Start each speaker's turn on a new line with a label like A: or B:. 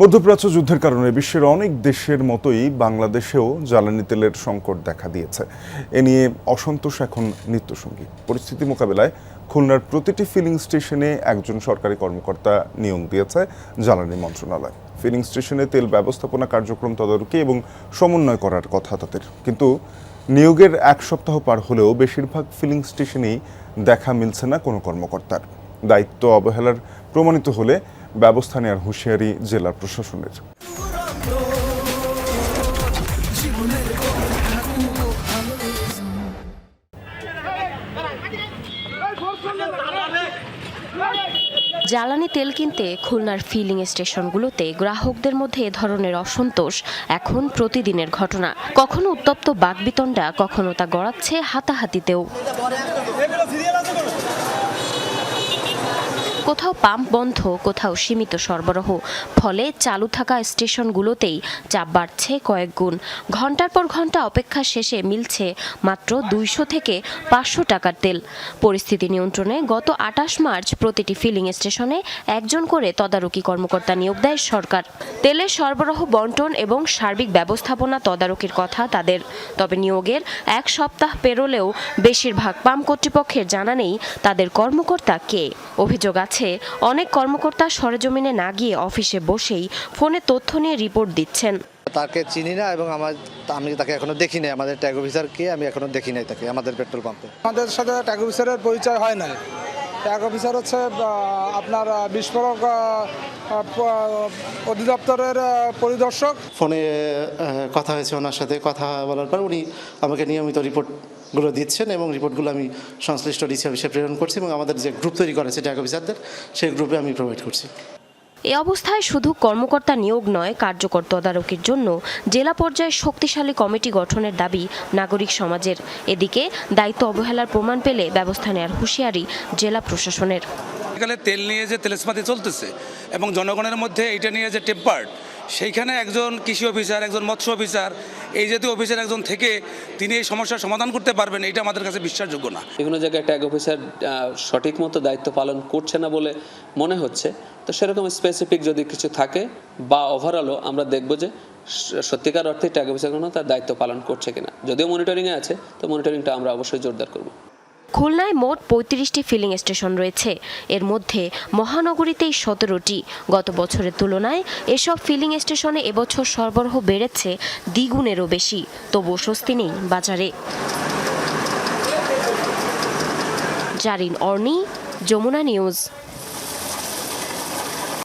A: মধ্যপ্রাচ্য যুদ্ধের কারণে বিশ্বের অনেক দেশের মতোই বাংলাদেশেও জ্বালানি তেলের সংকট দেখা দিয়েছে। এ নিয়ে অসন্তোষ এখন নিত্যসঙ্গী। পরিস্থিতি মোকাবেলায় খুলনার প্রতিটি ফিলিং স্টেশনে একজন সরকারি কর্মকর্তা নিয়োগ দিয়েছে জ্বালানি মন্ত্রণালয়। ফিলিং স্টেশনে তেল ব্যবস্থাপনা কার্যক্রম তদারকি এবং সমন্বয় করার কথা তাদের, কিন্তু নিয়োগের এক সপ্তাহ পার হলেও বেশিরভাগ ফিলিং স্টেশনেই দেখা মিলছে না কোনো কর্মকর্তার। দায়িত্ব অবহেলার প্রমাণিত হলে ব্যবস্থা নেওয়ার হুঁশিয়ারি জেলা প্রশাসনের।
B: জ্বালানি তেল কিনতে খুলনার ফিলিং স্টেশনগুলোতে গ্রাহকদের মধ্যে এ ধরনের অসন্তোষ এখন প্রতিদিনের ঘটনা। কখনো উত্তপ্ত বাকবিতণ্ডা, কখনো তা গড়াচ্ছে হাতাহাতিতেও। কোথাও পাম্প বন্ধ, কোথাও সীমিত সরবরাহ, ফলে চালু থাকা স্টেশনগুলোতেই চাপ বাড়ছে কয়েক গুণ। ঘন্টার পর ঘন্টা অপেক্ষা শেষে মিলছে মাত্র 200 থেকে 500 টাকার তেল। পরিস্থিতি নিয়ন্ত্রণে গত 28 মার্চ প্রতিটি ফিলিং স্টেশনে একজন করে তদারকি কর্মকর্তা নিয়োগ দেয় সরকার। তেলের সরবরাহ, বন্টন এবং সার্বিক ব্যবস্থাপনা তদারকির কথা তাদের। তবে নিয়োগের এক সপ্তাহ পেরোলেও বেশিরভাগ পাম্প কর্তৃপক্ষের জানা নেই তাদের কর্মকর্তা কে। অভিযোগ আছে অনেক কর্মকর্তা সরেজমিনে না গিয়ে অফিসে বসেই ফোনে তথ্য নিয়ে রিপোর্ট দিচ্ছেন।
C: তাকে চিনি না এবং আমি তাকে এখনো দেখি নাই। আমাদের ট্যাগ অফিসার কে আমি এখনো দেখি নাই তাকে আমাদের পেট্রোল পাম্পে।
D: আমাদের সাথে ট্যাগ অফিসারের পরিচয় হয় নাই। ট্যাগ অফিসার হচ্ছে আপনার বিস্ফোরক অধিদপ্তরের পরিদর্শক।
E: ফোনে কথা হয়েছে ওনার সাথে, কথা বলার পর উনি আমাকে নিয়মিত রিপোর্টগুলো দিচ্ছেন এবং রিপোর্টগুলো আমি সংশ্লিষ্ট ডিসি অফিসে প্রেরণ করছি এবং আমাদের যে গ্রুপ তৈরি করেছে ট্যাগ অফিসারদের, সেই গ্রুপে আমি প্রোভাইড করছি।
B: এ অবস্থায় শুধু কর্মকর্তা নিয়োগ নয়, কার্যকর তদারকির জন্য জেলা পর্যায়ে শক্তিশালী কমিটি গঠনের দাবি নাগরিক সমাজের। এদিকে দায়িত্ব অবহেলার প্রমাণ পেলে ব্যবস্থা নেওয়ার হুঁশিয়ারি জেলা প্রশাসনের।
F: তেল নিয়ে যে তেলস্মাতি চলতেছে এবং জনগণের মধ্যে এটা নিয়ে যে টেম্পার্ড, সেইখানে একজন কৃষি অফিসার, একজন মৎস্য অফিসার, এই জাতীয় অফিসার একজন থেকে তিনি এই সমস্যার সমাধান করতে পারবেন, এটা আমাদের কাছে বিশ্বাসযোগ্য না।
G: বিভিন্ন জায়গায় ট্যাগ অফিসার সঠিক মতো দায়িত্ব পালন করছে না বলে মনে হচ্ছে। তো সেরকম স্পেসিফিক যদি কিছু থাকে বা ওভারঅলও আমরা দেখব যে সত্যিকার অর্থে ট্যাগ অফিসারগুলো তার দায়িত্ব পালন করছে কিনা। যদিও মনিটরিংয়ে আছে, তো মনিটরিংটা আমরা অবশ্যই জোরদার করব।
B: খুলনায় মোট 35টি ফিলিং স্টেশন রয়েছে, এর মধ্যে মহানগরীতেই 17টি। গত বছরের তুলনায় এসব ফিলিং স্টেশনে এবছর সরবরাহ বেড়েছে দ্বিগুণেরও বেশি। তবুও স্বস্তি নেই বাজারে। জারিন অর্নি, যমুনা নিউজ।